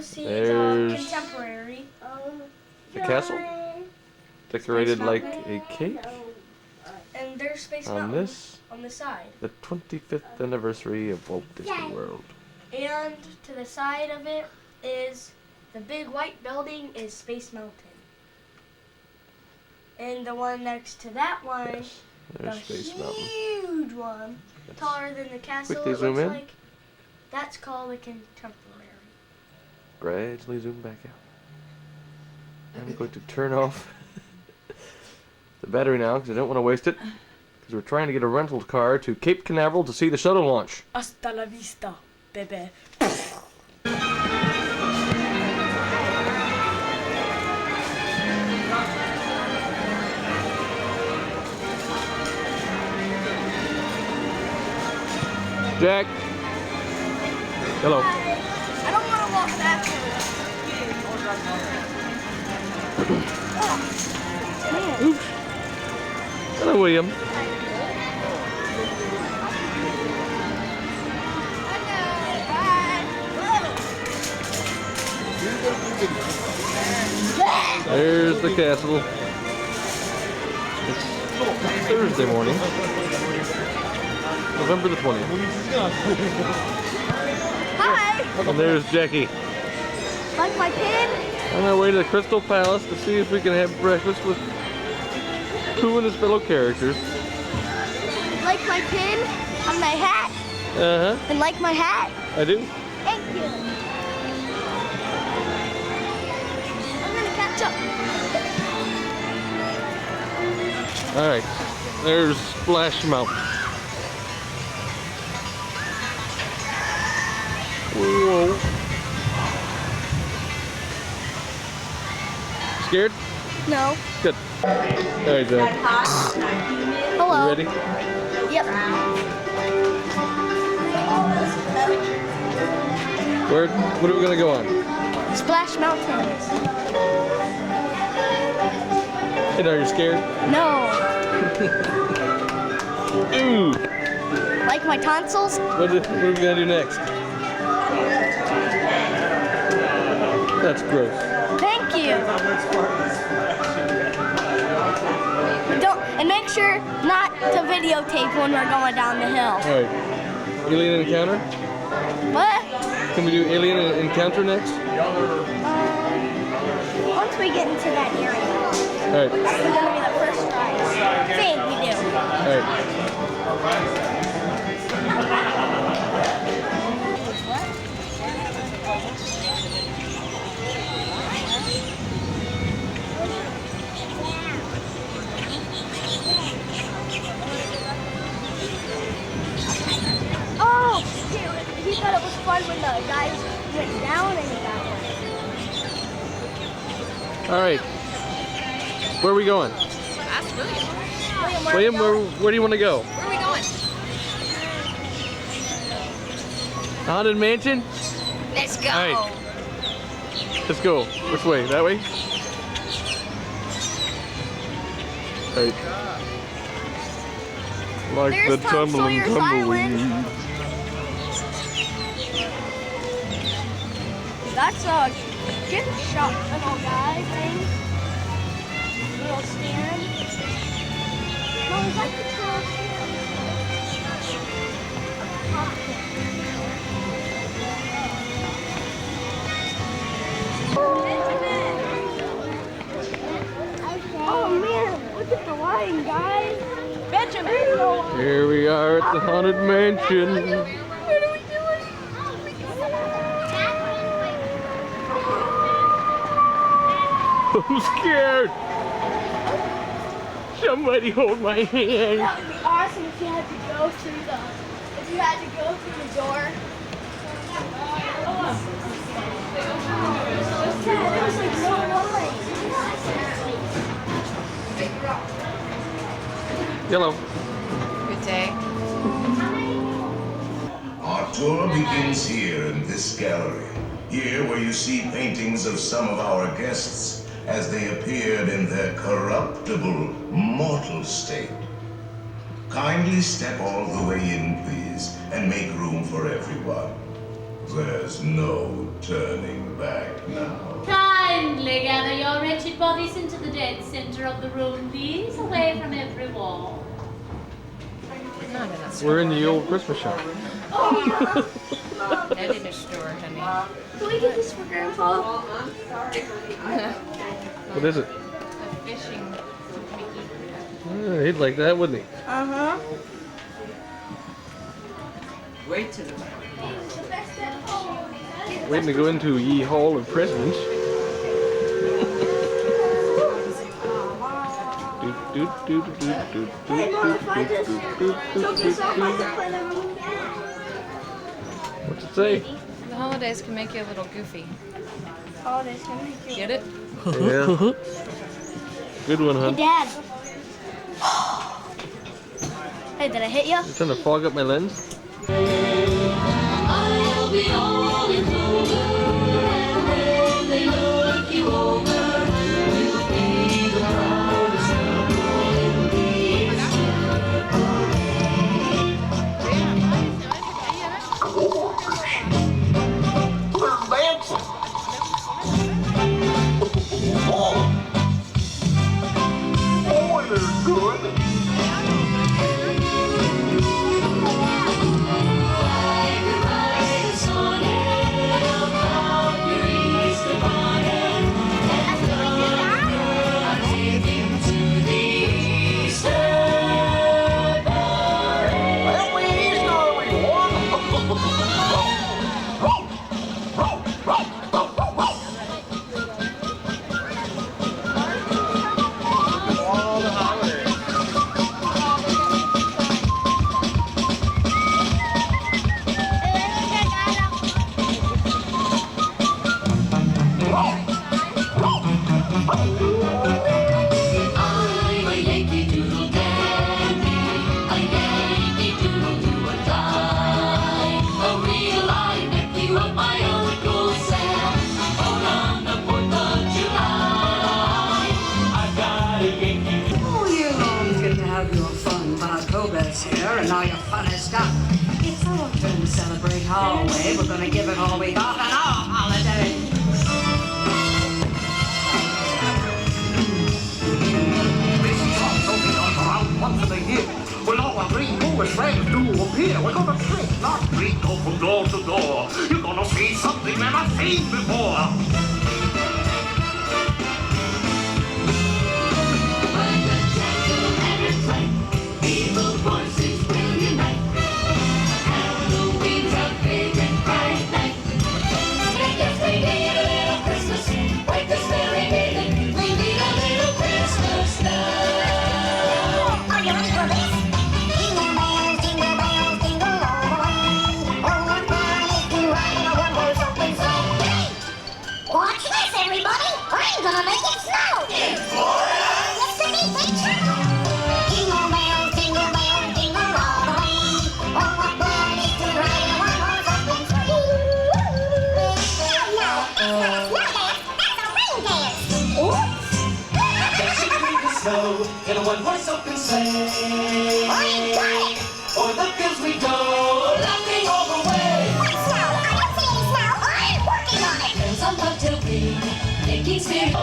See, There's it's contemporary. the castle, decorated like a cake. And there's Space On Mountain this, on the side. the 25th anniversary of Walt Disney World. And to the side of it is the big white building is Space Mountain. And the one next to that one, Yes, there's the Space Mountain. huge one, taller than the castle, Quickly it zoom looks in. like. That's called a contemporary. Gradually zoom back out. I'm going to turn off the battery now because I don't want to waste it. Because we're trying to get a rental car to Cape Canaveral to see the shuttle launch. Hasta la vista, bebe. Jack. Hello. I don't want to walk that far. Oops. Hello, William. There's the castle. It's Thursday morning, November the 20th. Hi! And there's Jackie. Like my pin? On our way to the Crystal Palace to see if we can have breakfast with Pooh and his fellow characters. Like my pin on my hat? Uh-huh. And like my hat? I do. Thank you. I'm gonna catch up. Alright. There's Splash Mountain. Whoa. Scared? No. Good. Alright, Jack. Hello. You ready? Yep. What are we gonna go on? Splash Mountains. Hey, are you scared? No. Ooh. Like my tonsils? What are we gonna do next? That's gross. Thank you. And make sure not to videotape when we're going down the hill. Alright. Alien Encounter? What? Can we do Alien Encounter next? Once we get into that area. Alright. This is gonna be the first ride. Thing we do. Alright. Oh! He thought it was fun when the guys went down and he got one. Alright. Where are we going? Ask William. William, where do you want to go? Where are we going? The Haunted Mansion? Let's go. Alright. Let's go. Which way? That way? Alright. Like There's the Tom tumbling Sawyer's tumbleweed. Island. That's a gift shop little guy thing. Little stand. No, is that the trail Oh man, look at the line, guys. Benjamin! Here we are at the Haunted Mansion. What are we doing? I'm scared. Somebody hold my hand. That would be awesome if you had to go through the door. There was like no line. Yellow. Good day. Our tour begins here in this gallery. Here where you see paintings of some of our guests as they appeared in their corruptible, mortal state. Kindly step all the way in, please, and make room for everyone. There's no turning back now. Kindly gather your wretched bodies into the dead center of the room, please, away from every wall. Not in a We're in the old Christmas shop. editor store, honey. Can we get this for Grandpa? What is it? A fishing Mickey. He'd like that, wouldn't he? Uh-huh. Wait till the Waiting to go into Ye Hall of Presidents. Hey, Mom, if I just took this off, I could play the room. What's it say? The holidays can make you a little goofy. Holidays can make you. Get it? Yeah. Good one, Hey, hon. Dad. Hey, did I hit you? You trying to fog up my lens? I'll be all in clover, and when they look you over, you'll be the proudest girl in the East. I'm a Yankee Doodle dandy, a Yankee Doodle do or die. A real live nephew of my Uncle Sam, born on the 4th of July. I've got a Yankee Doodle. Oh, you know it's good to have your fun, but October's here, and all your fun is done. It's our turn to celebrate holiday. We're gonna give it all we got on our holiday. This truck's only goes around once a year. When all our green movers friends do appear, we're gonna trick, not treat, go from door to door. You're gonna see something never seen before. When the gentlemen play, evil forces will unite. Halloween's our favorite bright night. And yes, we need a little Christmas with this merry maiden. We need a little Christmas now. Are you ready for this? Jingle bells, jingle all the way. Oh, what fun it is to ride in a one-horse open sleigh. Watch this, everybody! I'm gonna make it snow! In Florida? Yes, the big snow! Jingle bells, jingle all the way. Oh, what fun it is to ride in a one-horse open sleigh. No, that's not a snow dance, that's a rain dance. Oops! Dashing through the snow in a one-horse open sleigh. I got it! O'er the fields we go, laughing all the way. What snow? I don't see any snow. I'm working on it! Bells on bobtail ring, making spirit.